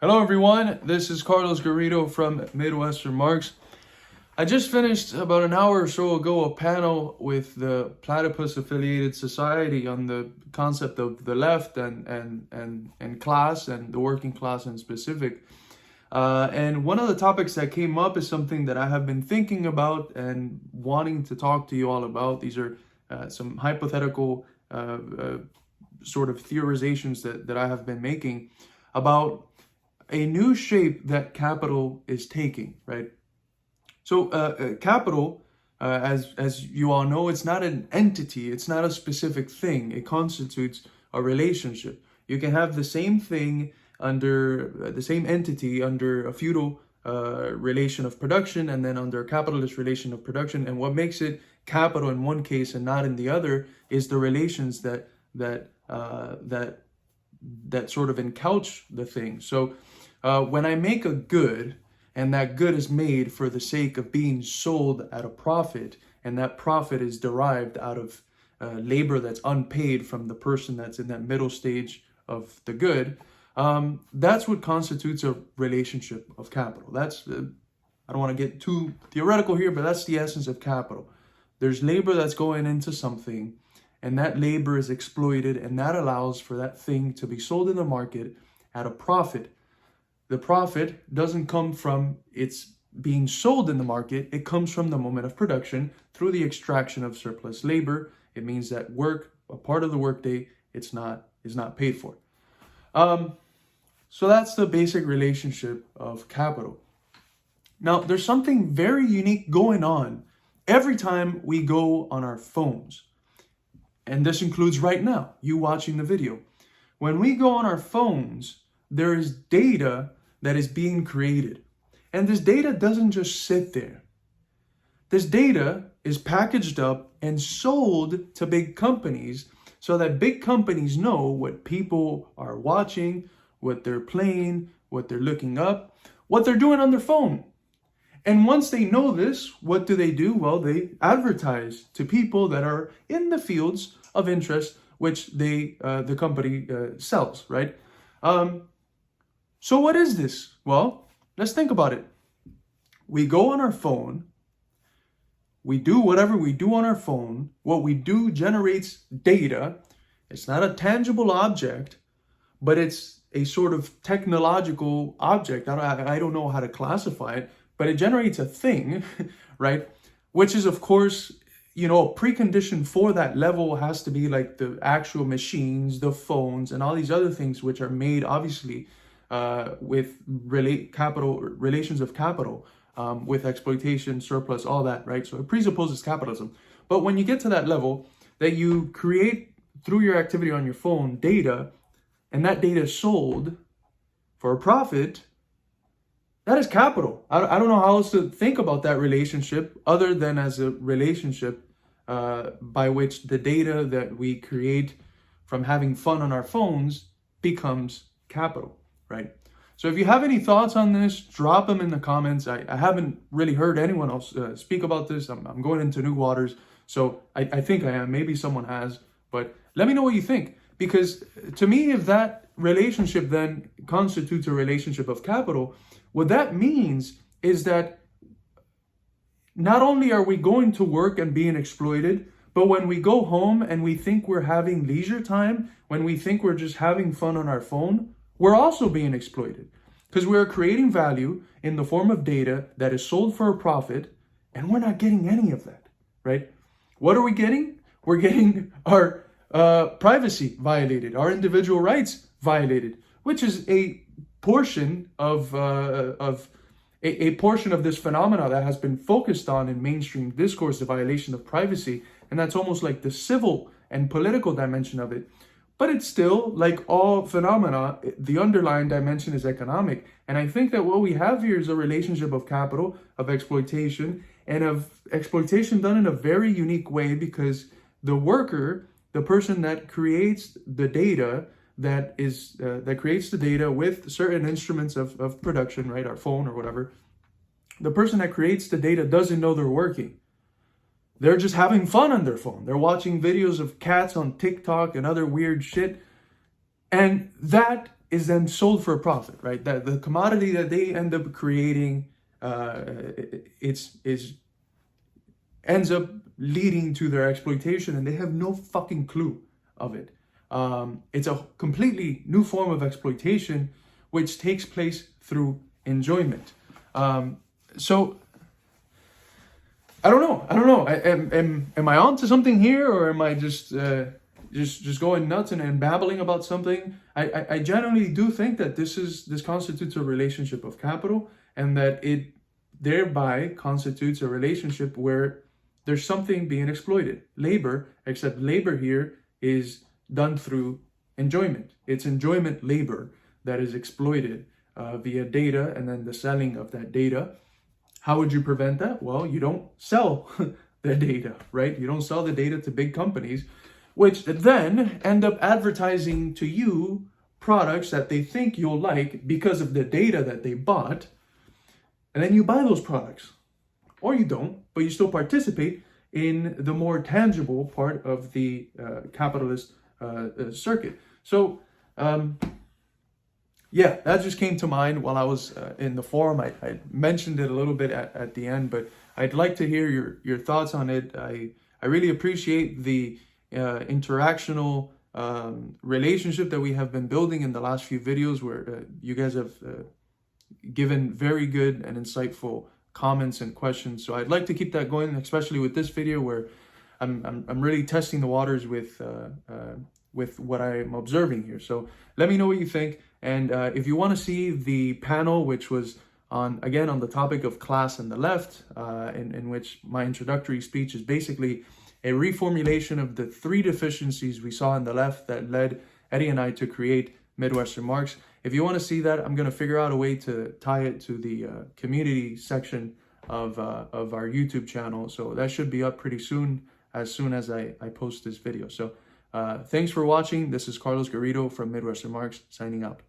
Hello everyone, this is Carlos Garrido from Midwestern Marks. I just finished about an hour or so ago a panel with the Platypus Affiliated Society on the concept of the left and class and the working class in specific. And one of the topics that came up is something that I have been thinking about and wanting to talk to you all about. These are some hypothetical sort of theorizations that I have been making about a new shape that capital is taking, right? So capital, as you all know, it's not an entity, it's not a specific thing. It constitutes a relationship. You can have the same thing under the same entity under a feudal relation of production and then under a capitalist relation of production. And what makes it capital in one case and not in the other is the relations that sort of encouch the thing. So when I make a good, and that good is made for the sake of being sold at a profit, and that profit is derived out of labor that's unpaid from the person that's in that middle stage of the good, that's what constitutes a relationship of capital. That's, I don't want to get too theoretical here, but that's the essence of capital. There's labor that's going into something, and that labor is exploited, and that allows for that thing to be sold in the market at a profit. The profit doesn't come from its being sold in the market. It comes from the moment of production through the extraction of surplus labor. It means that work, a part of the workday, is not paid for. So that's the basic relationship of capital. Now, there's something very unique going on every time we go on our phones. And this includes right now, you watching the video. When we go on our phones, there is data that is being created. And this data doesn't just sit there. This data is packaged up and sold to big companies so that big companies know what people are watching, what they're playing, what they're looking up, what they're doing on their phone. And once they know this, what do? Well, they advertise to people that are in the fields of interest, which the company sells, right? So what is this? Well, let's think about it. We go on our phone. We do whatever we do on our phone. What we do generates data. It's not a tangible object, but it's a sort of technological object. I don't know how to classify it, but it generates a thing, right? Which is, of course, a precondition for that level has to be like the actual machines, the phones, and all these other things which are made, obviously, with relations of capital, with exploitation, surplus, all that, right? So it presupposes capitalism. But when you get to that level, that you create through your activity on your phone data, and that data is sold for a profit, that is capital. I don't know how else to think about that relationship other than as a relationship by which the data that we create from having fun on our phones becomes capital, right? So if you have any thoughts on this, drop them in the comments. I haven't really heard anyone else speak about this. I'm going into new waters, so I think I am. Maybe someone has, but let me know what you think. Because to me, if that relationship then constitutes a relationship of capital, what that means is that not only are we going to work and being exploited, but when we go home and we think we're having leisure time, when we think we're just having fun on our phone, we're also being exploited. Because we're creating value in the form of data that is sold for a profit, and we're not getting any of that, right? What are we getting? We're getting our privacy violated, our individual rights violated, which is a portion of a portion of this phenomena that has been focused on in mainstream discourse, the violation of privacy, and that's almost like the civil and political dimension of it. But it's still, like all phenomena, the underlying dimension is economic. And I think that what we have here is a relationship of capital, of exploitation, and of exploitation done in a very unique way, because the worker, the person that creates the data, that creates the data with certain instruments of production, right, our phone or whatever, the person that creates the data doesn't know they're working. They're just having fun on their phone. They're watching videos of cats on TikTok and other weird shit. And that is then sold for a profit, right? That the commodity that they end up creating, ends up leading to their exploitation, and they have no fucking clue of it. It's a completely new form of exploitation, which takes place through enjoyment. So I don't know. Am I on to something here, or am I just going nuts and babbling about something? I genuinely do think that this constitutes a relationship of capital, and that it thereby constitutes a relationship where there's something being exploited. Labor, except labor here is done through enjoyment. It's enjoyment labor that is exploited via data, and then the selling of that data. How would you prevent that? Well, you don't sell the data, right? You don't sell the data to big companies, which then end up advertising to you products that they think you'll like because of the data that they bought. And then you buy those products. Or you don't, but you still participate in the more tangible part of the capitalist circuit. So, yeah, that just came to mind while I was in the forum. I mentioned it a little bit at the end, but I'd like to hear your thoughts on it. I really appreciate the interactional relationship that we have been building in the last few videos, where you guys have given very good and insightful comments and questions. So I'd like to keep that going, especially with this video, where I'm really testing the waters with what I'm observing here. So let me know what you think. And if you want to see the panel, which was on the topic of class and the left, in which my introductory speech is basically a reformulation of the 3 deficiencies we saw in the left that led Eddie and I to create Midwestern Marx. If you want to see that, I'm going to figure out a way to tie it to the community section of our YouTube channel. So that should be up pretty soon as I post this video. So thanks for watching. This is Carlos Garrido from Midwestern Marx, signing out.